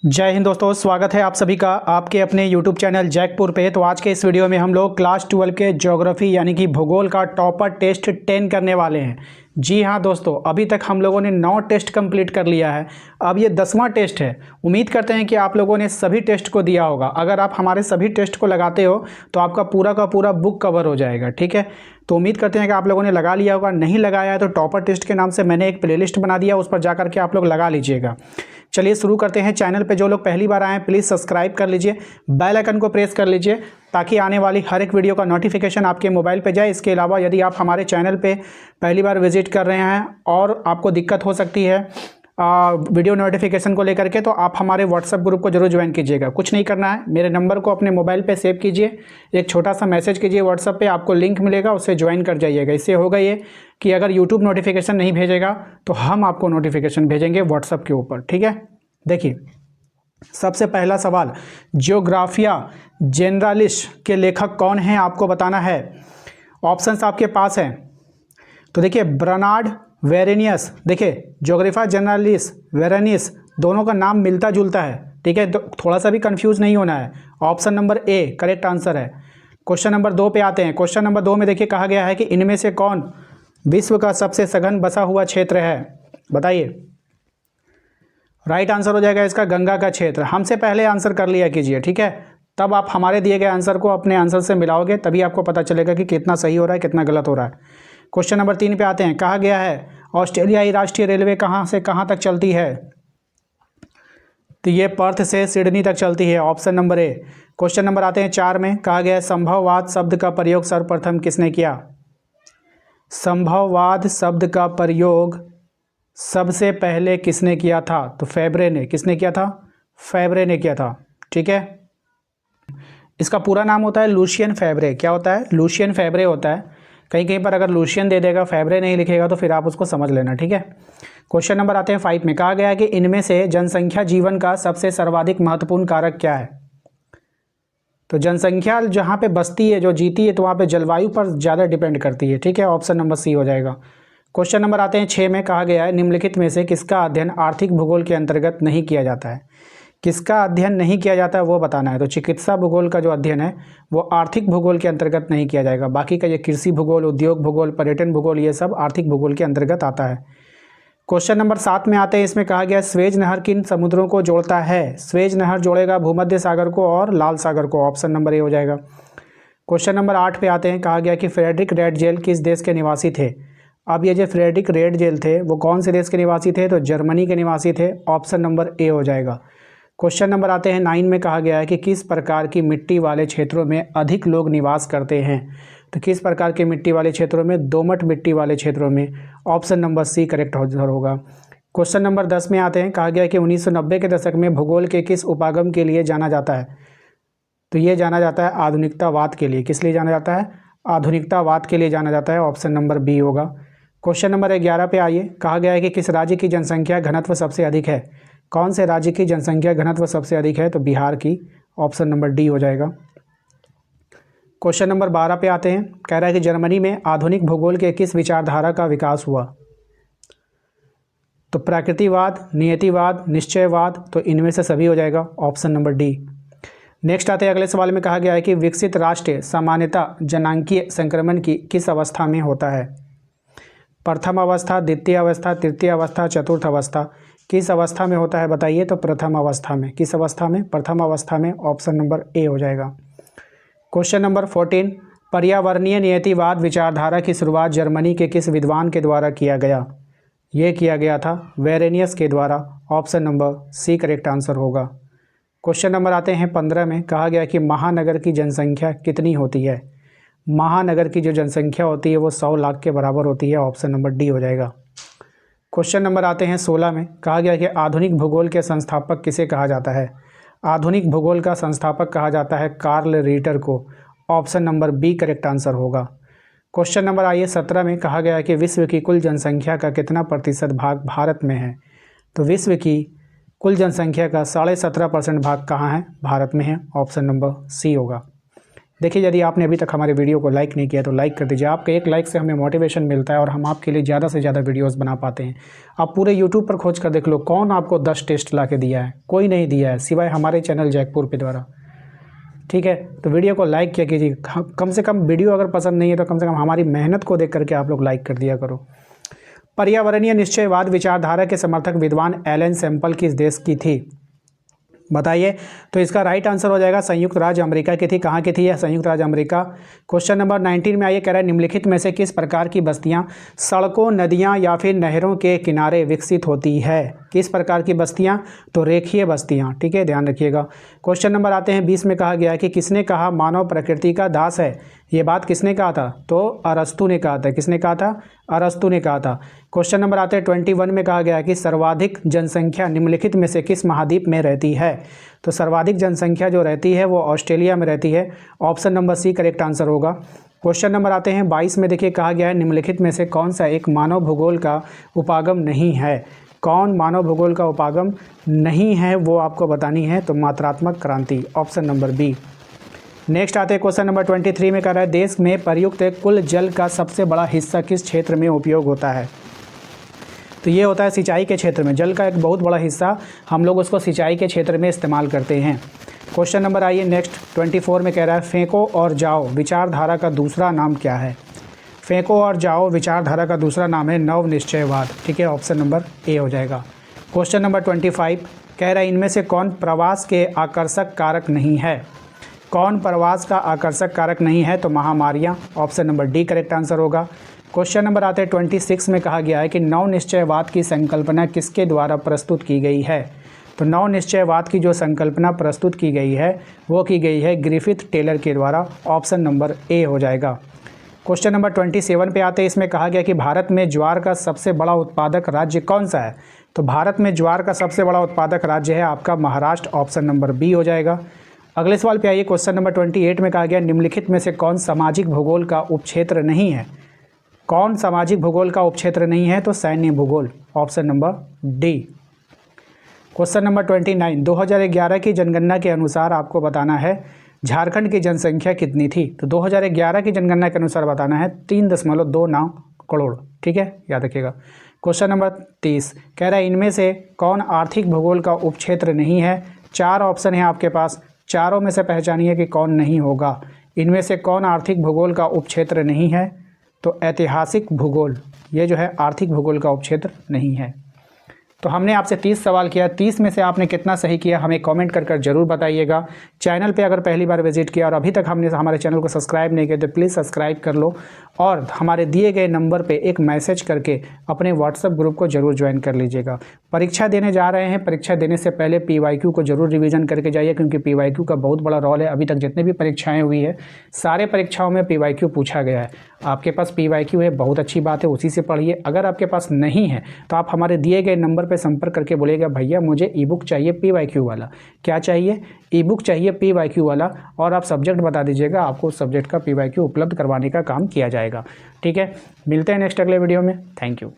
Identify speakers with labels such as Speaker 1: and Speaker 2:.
Speaker 1: जय हिंद दोस्तों, स्वागत है आप सभी का आपके अपने YouTube चैनल जैकपुर पे। तो आज के इस वीडियो में हम लोग क्लास 12 के ज्योग्राफी यानी कि भूगोल का टॉपर टेस्ट 10 करने वाले हैं। जी हाँ दोस्तों, अभी तक हम लोगों ने 9 टेस्ट कंप्लीट कर लिया है। अब ये 10वां टेस्ट है। उम्मीद करते हैं कि आप लोगों ने सभी टेस्ट को दिया होगा। अगर आप हमारे सभी टेस्ट को लगाते हो तो आपका पूरा का पूरा बुक कवर हो जाएगा। ठीक है, तो उम्मीद करते हैं कि आप लोगों ने लगा लिया होगा। नहीं लगाया है तो टॉपर टेस्ट के नाम से मैंने एक प्लेलिस्ट बना दिया, उस पर जाकर के आप लोग लगा लीजिएगा। चलिए शुरू करते हैं। चैनल पे जो लोग पहली बार आए हैं प्लीज़ सब्सक्राइब कर लीजिए, बेल आइकन को प्रेस कर लीजिए ताकि आने वाली हर एक वीडियो का नोटिफिकेशन आपके मोबाइल पे जाए। इसके अलावा यदि आप हमारे चैनल पे पहली बार विजिट कर रहे हैं और आपको दिक्कत हो सकती है वीडियो नोटिफिकेशन को लेकर के, तो आप हमारे व्हाट्सएप ग्रुप को जरूर ज्वाइन कीजिएगा। कुछ नहीं करना है, मेरे नंबर को अपने मोबाइल पे सेव कीजिए, एक छोटा सा मैसेज कीजिए व्हाट्सएप पे, आपको लिंक मिलेगा, उससे ज्वाइन कर जाइएगा। इससे होगा ये कि अगर यूट्यूब नोटिफिकेशन नहीं भेजेगा तो हम आपको नोटिफिकेशन भेजेंगे व्हाट्सएप के ऊपर। ठीक है, देखिए सबसे पहला सवाल, जियोग्राफिया जनरलिस के लेखक कौन हैं आपको बताना है। ऑप्शंस आपके पास हैं। तो देखिए बर्नार्ड वेरेनियस, देखिए ज्योग्राफिया जनरलिस वेरेनियस दोनों का नाम मिलता जुलता है। ठीक है, तो थोड़ा सा भी कंफ्यूज नहीं होना है। Option number A correct answer है। क्वेश्चन नंबर 2 पे आते हैं। क्वेश्चन नंबर 2 में देखिए कहा गया है कि इनमें से कौन विश्व का सबसे सघन बसा हुआ क्षेत्र है, बताइए। राइट आंसर हो जाएगा इसका गंगा का क्षेत्र। हमसे पहले आंसर कर लिया कीजिए, ठीक है, तब आप हमारे दिए गए आंसर को अपने आंसर से मिलाओगे, तभी आपको पता चलेगा कि कितना सही हो रहा है कितना गलत हो रहा है। क्वेश्चन नंबर 3 पे आते हैं। कहा गया है ऑस्ट्रेलियाई राष्ट्रीय रेलवे कहाँ से कहाँ तक चलती है, तो ये पर्थ से सिडनी तक चलती है, option number A. Question number आते हैं 4 में। कहा गया है संभववाद शब्द का प्रयोग सर्वप्रथम किसने किया। संभववाद शब्द का प्रयोग सबसे पहले किसने किया था, तो फेब्रे ने। किसने किया था, फेब्रे ने किया था। ठीक है, इसका पूरा नाम होता है लूशियन फेब्रे। क्या होता है, लूशियन फेब्रे होता है। कहीं कहीं पर अगर लूशियन दे देगा फेब्रे नहीं लिखेगा तो फिर आप उसको समझ लेना। ठीक है, क्वेश्चन नंबर आते हैं 5 में। कहा गया है कि इनमें से जनसंख्या जीवन का सबसे सर्वाधिक महत्वपूर्ण कारक क्या है। तो जनसंख्या जहाँ पे बसती है, जो जीती है, तो वहाँ पे जलवायु पर ज़्यादा डिपेंड करती है। ठीक है, ऑप्शन नंबर सी हो जाएगा। क्वेश्चन नंबर आते हैं 6 में। कहा गया है निम्नलिखित में से किसका अध्ययन आर्थिक भूगोल के अंतर्गत नहीं किया जाता है। किसका अध्ययन नहीं किया जाता है वो बताना है। तो चिकित्सा भूगोल का जो अध्ययन है वो आर्थिक भूगोल के अंतर्गत नहीं किया जाएगा। बाकी का ये कृषि भूगोल, उद्योग भूगोल, पर्यटन भूगोल, ये सब आर्थिक भूगोल के अंतर्गत आता है। क्वेश्चन नंबर 7 में आते हैं। इसमें कहा गया स्वेज नहर किन समुद्रों को जोड़ता है। स्वेज नहर जोड़ेगा भूमध्य सागर को और लाल सागर को, ऑप्शन नंबर ए हो जाएगा। क्वेश्चन नंबर 8 पे आते हैं। कहा गया कि फ्रेडरिक रेडजेल किस देश के निवासी थे। अब ये जो फ्रेडरिक रेडजेल थे वो कौन से देश के निवासी थे, तो जर्मनी के निवासी थे, ऑप्शन नंबर ए हो जाएगा। क्वेश्चन नंबर आते हैं 9 में। कहा गया है कि किस प्रकार की मिट्टी वाले क्षेत्रों में अधिक लोग निवास करते हैं। तो किस प्रकार के मिट्टी वाले क्षेत्रों में, दोमट मिट्टी वाले क्षेत्रों में, ऑप्शन नंबर सी करेक्ट होगा। क्वेश्चन नंबर 10 में आते हैं। कहा गया है कि 1990 के दशक में भूगोल के किस उपागम के लिए जाना जाता है। तो ये जाना जाता है आधुनिकतावाद के लिए। किस लिए जाना जाता है, आधुनिकतावाद के लिए जाना जाता है, ऑप्शन नंबर बी होगा। क्वेश्चन नंबर 11 पे आइए। कहा गया है कि किस राज्य की जनसंख्या घनत्व सबसे अधिक है। कौन से राज्य की जनसंख्या घनत्व सबसे अधिक है, तो बिहार की, ऑप्शन नंबर डी हो जाएगा। क्वेश्चन नंबर 12 पे आते हैं। कह रहा है कि जर्मनी में आधुनिक भूगोल के किस विचारधारा का विकास हुआ। तो प्रकृतिवाद, नियतिवाद, निश्चयवाद, तो इनमें से सभी हो जाएगा, ऑप्शन नंबर डी। नेक्स्ट आते हैं अगले सवाल में। कहा गया है कि विकसित राष्ट्र सामान्यतः जनांकीय संक्रमण की किस अवस्था में होता है। प्रथम अवस्था, द्वितीय अवस्था, तृतीय अवस्था, चतुर्थ अवस्था, किस अवस्था में होता है बताइए। तो प्रथम अवस्था में। किस अवस्था में, प्रथम अवस्था में, ऑप्शन नंबर ए हो जाएगा। Question number 14। पर्यावरणीय नियतिवाद विचारधारा की शुरुआत जर्मनी के किस विद्वान के द्वारा किया गया। ये किया गया था वेरेनियस के द्वारा, option number C correct answer होगा। क्वेश्चन नंबर आते हैं 15 में। कहा गया कि महानगर की जनसंख्या कितनी होती है। महानगर की जो जनसंख्या होती है वो 100 लाख के बराबर होती है, ऑप्शन नंबर डी हो जाएगा। क्वेश्चन नंबर आते हैं 16 में। कहा गया कि आधुनिक भूगोल के संस्थापक किसे कहा जाता है। आधुनिक भूगोल का संस्थापक कहा जाता है कार्ल रिटर को, option number B correct answer होगा। क्वेश्चन नंबर आइए 17 में। कहा गया कि विश्व की कुल जनसंख्या का कितना प्रतिशत भाग भारत में है। तो विश्व की कुल जनसंख्या का 17.5% भाग कहाँ है, भारत में है, ऑप्शन नंबर सी होगा। देखिए, यदि आपने अभी तक हमारे वीडियो को लाइक नहीं किया तो लाइक कर दीजिए। आपके एक लाइक से हमें मोटिवेशन मिलता है और हम आपके लिए ज़्यादा से ज़्यादा वीडियोस बना पाते हैं। आप पूरे यूट्यूब पर खोज कर देख लो, कौन आपको 10 टेस्ट ला के दिया है? कोई नहीं दिया है, सिवाय हमारे चैनल जैकपुर पे द्वारा। ठीक है, तो वीडियो को लाइक किया कीजिए। कम से कम वीडियो अगर पसंद नहीं है तो कम से कम हमारी मेहनत को देख करके आप लोग लाइक कर दिया करो। पर्यावरणीय निश्चयवाद विचारधारा के समर्थक विद्वान एलन सैम्पल किस देश की थी? बताइए। तो इसका राइट आंसर हो जाएगा संयुक्त राज्य अमेरिका की थी। कहाँ की थी यह? संयुक्त राज्य अमेरिका। क्वेश्चन नंबर 19 में आइए, कह रहा है निम्नलिखित में से किस प्रकार की बस्तियाँ सड़कों, नदियाँ या फिर नहरों के किनारे विकसित होती है? किस प्रकार की बस्तियाँ? तो रेखीय बस्तियाँ। ठीक है, ध्यान रखिएगा। क्वेश्चन नंबर आते हैं 20 में, कहा गया है कि किसने कहा मानव प्रकृति का दास है? ये बात किसने कहा था? तो अरस्तु ने कहा था। किसने कहा था? अरस्तु ने कहा था। क्वेश्चन नंबर आते हैं 21 में, कहा गया है कि सर्वाधिक जनसंख्या निम्नलिखित में से किस महाद्वीप में रहती है? तो सर्वाधिक जनसंख्या जो रहती है वो ऑस्ट्रेलिया में रहती है। Option number C correct answer होगा। क्वेश्चन नंबर आते हैं 22 में, देखिए कहा गया है निम्नलिखित में से कौन सा एक मानव भूगोल का उपागम नहीं है? कौन मानव भूगोल का उपागम नहीं है वो आपको बतानी है। तो मात्रात्मक क्रांति, ऑप्शन नंबर बी। नेक्स्ट आते हैं क्वेश्चन नंबर 23 में, कह रहा है देश में प्रयुक्त कुल जल का सबसे बड़ा हिस्सा किस क्षेत्र में उपयोग होता है? तो ये होता है सिंचाई के क्षेत्र में। जल का एक बहुत बड़ा हिस्सा हम लोग उसको सिंचाई के क्षेत्र में इस्तेमाल करते हैं। क्वेश्चन नंबर आइए नेक्स्ट 24 में, कह रहा है फेंको और जाओ विचारधारा का दूसरा नाम क्या है? फेंको और जाओ विचारधारा का दूसरा नाम है नव निश्चयवाद। ठीक है, ऑप्शन नंबर ए हो जाएगा। क्वेश्चन नंबर 25 कह रहा है इनमें से कौन प्रवास के आकर्षक कारक नहीं है? कौन प्रवास का आकर्षक कारक नहीं है? तो महामारियाँ, option number D correct answer होगा। क्वेश्चन नंबर आते हैं 26 में, कहा गया है कि नव निश्चयवाद की संकल्पना किसके द्वारा प्रस्तुत की गई है? तो नव निश्चयवाद की जो संकल्पना प्रस्तुत की गई है वो की गई है ग्रिफिथ टेलर के द्वारा। ऑप्शन नंबर ए हो जाएगा। क्वेश्चन नंबर 27 पे आते हैं। इसमें कहा गया कि भारत में ज्वार का सबसे बड़ा उत्पादक राज्य कौन सा है? तो भारत में ज्वार का सबसे बड़ा उत्पादक राज्य है आपका महाराष्ट्र। ऑप्शन नंबर बी हो जाएगा। अगले सवाल पे आइए। क्वेश्चन नंबर 28 में कहा गया निम्नलिखित में से कौन सामाजिक भूगोल का उपक्षेत्र नहीं है? कौन सामाजिक भूगोल का उपक्षेत्र नहीं है? तो सैन्य भूगोल, option number D. Question number 29 2011 की जनगणना के अनुसार आपको बताना है झारखंड की जनसंख्या कितनी थी? तो 2011 की जनगणना के अनुसार बताना है 3.29 करोड़। ठीक है, याद रखिएगा। क्वेश्चन नंबर 30 कह रहा है इनमें से कौन आर्थिक भूगोल का उपक्षेत्र नहीं है? 4 ऑप्शन है आपके पास, चारों में से पहचानिए कि कौन नहीं होगा। इनमें से कौन आर्थिक भूगोल का उपक्षेत्र नहीं है? तो ऐतिहासिक भूगोल, ये जो है आर्थिक भूगोल का उपक्षेत्र नहीं है। तो हमने आपसे 30 सवाल किया, 30 में से आपने कितना सही किया हमें कमेंट कर जरूर बताइएगा। चैनल पे अगर पहली बार विजिट किया और अभी तक हमने हमारे चैनल को सब्सक्राइब नहीं किया तो प्लीज़ सब्सक्राइब कर लो और हमारे दिए गए नंबर पे एक मैसेज करके अपने व्हाट्सएप ग्रुप को जरूर ज्वाइन कर लीजिएगा। परीक्षा देने जा रहे हैं, परीक्षा देने से पहले PYQ को जरूर रिवीजन करके जाइए क्योंकि PYQ का बहुत बड़ा रोल है। अभी तक जितने भी परीक्षाएँ हुई है सारे परीक्षाओं में PYQ पूछा गया है। आपके पास PYQ है, बहुत अच्छी बात है, उसी से पढ़िए। अगर आपके पास नहीं है तो आप हमारे दिए गए नंबर पे संपर्क करके बोलेगा भैया मुझे ई-बुक चाहिए PYQ वाला। क्या चाहिए? ई-बुक चाहिए PYQ वाला, और आप सब्जेक्ट बता दीजिएगा, आपको उस सब्जेक्ट का PYQ उपलब्ध करवाने का काम किया जाएगा। ठीक है, मिलते हैं नेक्स्ट अगले वीडियो में। Thank you.